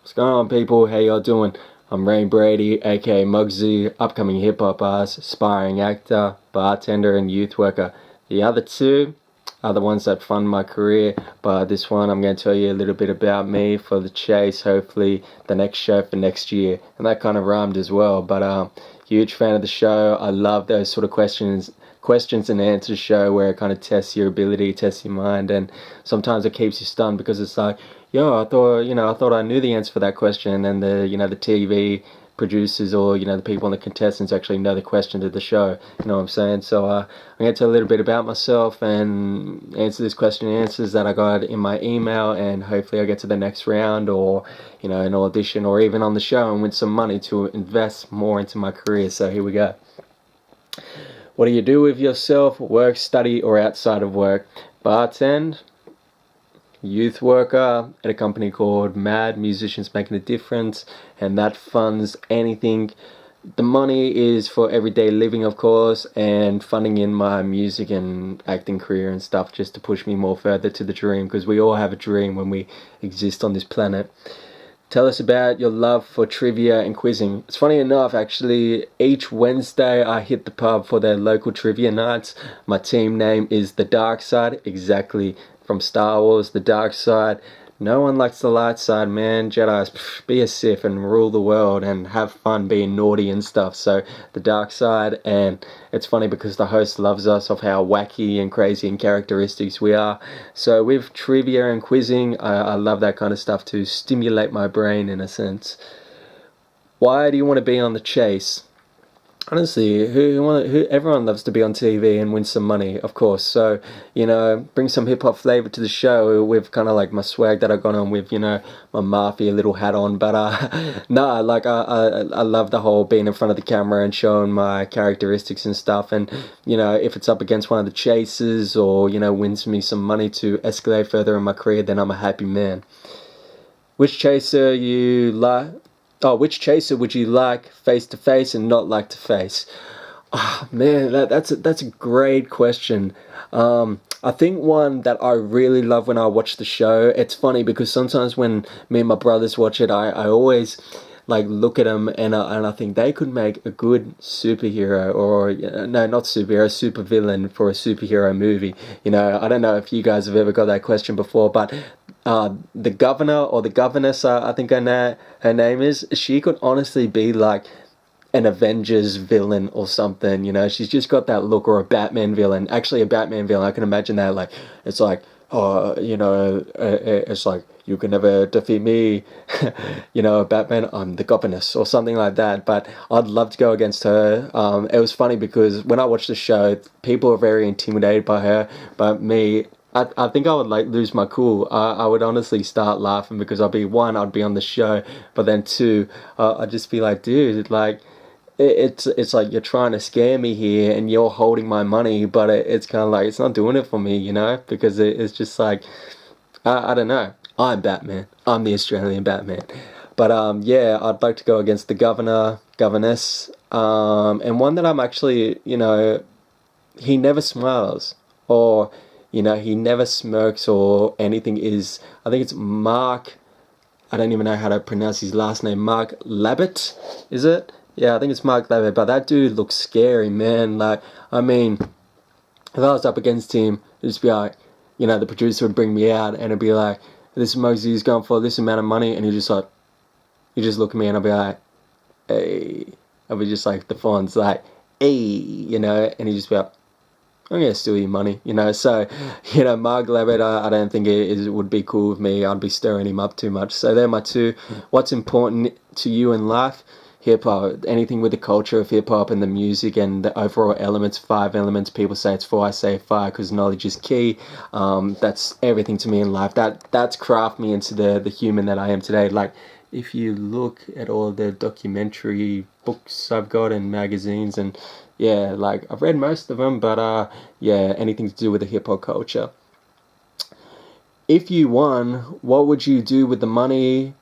What's going on, people? How y'all doing? I'm Reyne Brady, aka Muggsy, upcoming hip-hop artist, aspiring actor, bartender, and youth worker. The other two are the ones that fund my career, but this one I'm going to tell you a little bit about me for the chase, hopefully the next show for next year. And that kind of rhymed as well, but huge fan of the show. I love those sort of questions and answers show where it kind of tests your ability, tests your mind, and sometimes it keeps you stunned because it's like, yo, I thought I knew the answer for that question, and the TV producers or the people and the contestants actually know the question to the show. You know what I'm saying? So I'm going to tell a little bit about myself and answer this question and answers that I got in my email, and hopefully I get to the next round or an audition or even on the show and win some money to invest more into my career. So here we go. What do you do with yourself? Work, study, or outside of work? Bartend, youth worker at a company called Mad Musicians Making a Difference, and that funds anything. The money is for everyday living, of course, and funding in my music and acting career and stuff, just to push me more further to the dream, because we all have a dream when we exist on this planet. Tell us about your love for trivia and quizzing. It's funny enough, actually, each Wednesday I hit the pub for their local trivia nights. My team name is The Dark Side, exactly from Star Wars, The Dark Side. No one likes the light side, man. Jedi's, be a Sith and rule the world and have fun being naughty and stuff. So, the dark side, and it's funny because the host loves us of how wacky and crazy and characteristics we are. So, with trivia and quizzing, I love that kind of stuff to stimulate my brain in a sense. Why do you want to be on the chase? Honestly, everyone loves to be on TV and win some money, of course. So, bring some hip hop flavor to the show with kind of like my swag that I got on with, my mafia little hat on. But no, like I love the whole being in front of the camera and showing my characteristics and stuff. And if it's up against one of the chasers or wins me some money to escalate further in my career, then I'm a happy man. Which chaser you like? Oh, which chaser would you like face to face and not like to face? Oh, man, that's a great question. I think one that I really love when I watch the show. It's funny because sometimes when me and my brothers watch it, I always like look at them and I think they could make a good superhero or no, not superhero, supervillain for a superhero movie. I don't know if you guys have ever got that question before, but the governor or the governess, I think her name is, she could honestly be like an Avengers villain or something. She's just got that look, or a Batman villain. Actually, a Batman villain, I can imagine that. Like, it's like, oh, it's like, you can never defeat me, Batman, I'm the governess, or something like that. But I'd love to go against her. It was funny because when I watched the show, people are very intimidated by her, but me, I think I would like lose my cool. I would honestly start laughing because I'd be on the show, but then two, I'd just be like, dude, like, it's like you're trying to scare me here and you're holding my money, but it's kind of like it's not doing it for me, because it's just like I don't know. I'm Batman. I'm the Australian Batman. But yeah, I'd like to go against the governess, and one that I'm actually, he never smiles or he never smirks or anything. I think it's Mark. I don't even know how to pronounce his last name. Mark Labbit, is it? Yeah, I think it's Mark Labbit. But that dude looks scary, man. Like, I mean, if I was up against him, it'd just be like, the producer would bring me out and it'd be like, this Muggsy is going for this amount of money, and he just look at me and I'll be like, hey, I'll be just like the phone's like, hey, and he just be like, I'm gonna steal your money, So, Mark Levitt, I don't think it would be cool with me. I'd be stirring him up too much. So they're my two. What's important to you in life? Hip hop. Anything with the culture of hip hop and the music and the overall elements. 5 elements. People say it's 4. I say 5 because knowledge is key. That's everything to me in life. That's craft me into the human that I am today. Like, if you look at all the documentary books I've got and magazines, and yeah, like I've read most of them, but yeah, anything to do with the hip hop culture. If you won, what would you do with the money?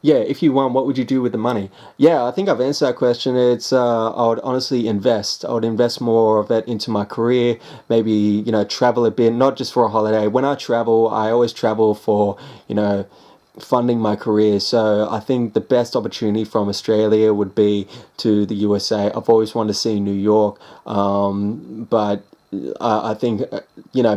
Yeah, if you won, what would you do with the money? Yeah, I think I've answered that question. It's I would honestly invest. I would invest more of it into my career. Maybe travel a bit, not just for a holiday. When I travel, I always travel for funding my career. So I think the best opportunity from Australia would be to the USA. I've always wanted to see New York, but I think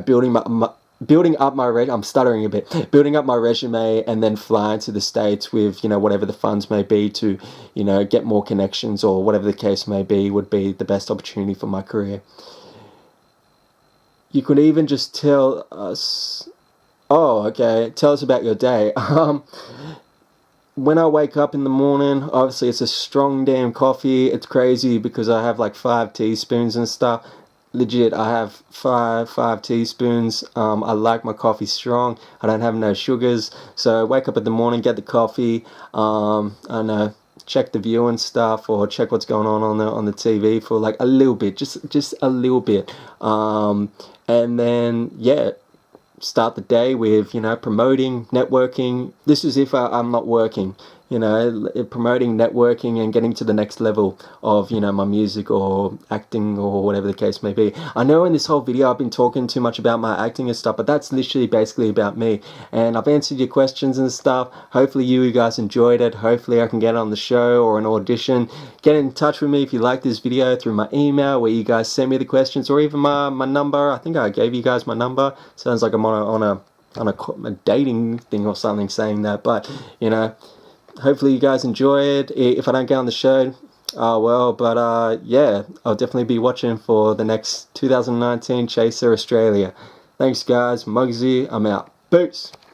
building up my I'm stuttering a bit. Building up my resume and then flying to the States with whatever the funds may be to get more connections or whatever the case may be would be the best opportunity for my career. You could even just tell us. Oh, okay. Tell us about your day. When I wake up in the morning, obviously it's a strong damn coffee. It's crazy because I have like 5 teaspoons and stuff. Legit, I have five teaspoons. I like my coffee strong. I don't have no sugars. So I wake up in the morning, get the coffee. I don't know, check the view and stuff, or check what's going on the TV for like a little bit, just a little bit. And then start the day with promoting, networking. This is if I'm not working, promoting, networking, and getting to the next level of my music or acting or whatever the case may be. I know in this whole video I've been talking too much about my acting and stuff, but that's literally basically about me, and I've answered your questions and stuff. Hopefully you guys enjoyed it. Hopefully I can get on the show or an audition. Get in touch with me if you like this video through my email where you guys send me the questions, or even my number. I think I gave you guys my number. Sounds like I'm on a dating thing or something saying that, but hopefully you guys enjoy it. If I don't get on the show, oh well, but I'll definitely be watching for the next 2019 Chaser Australia. Thanks guys, Muggsy, I'm out. Peace.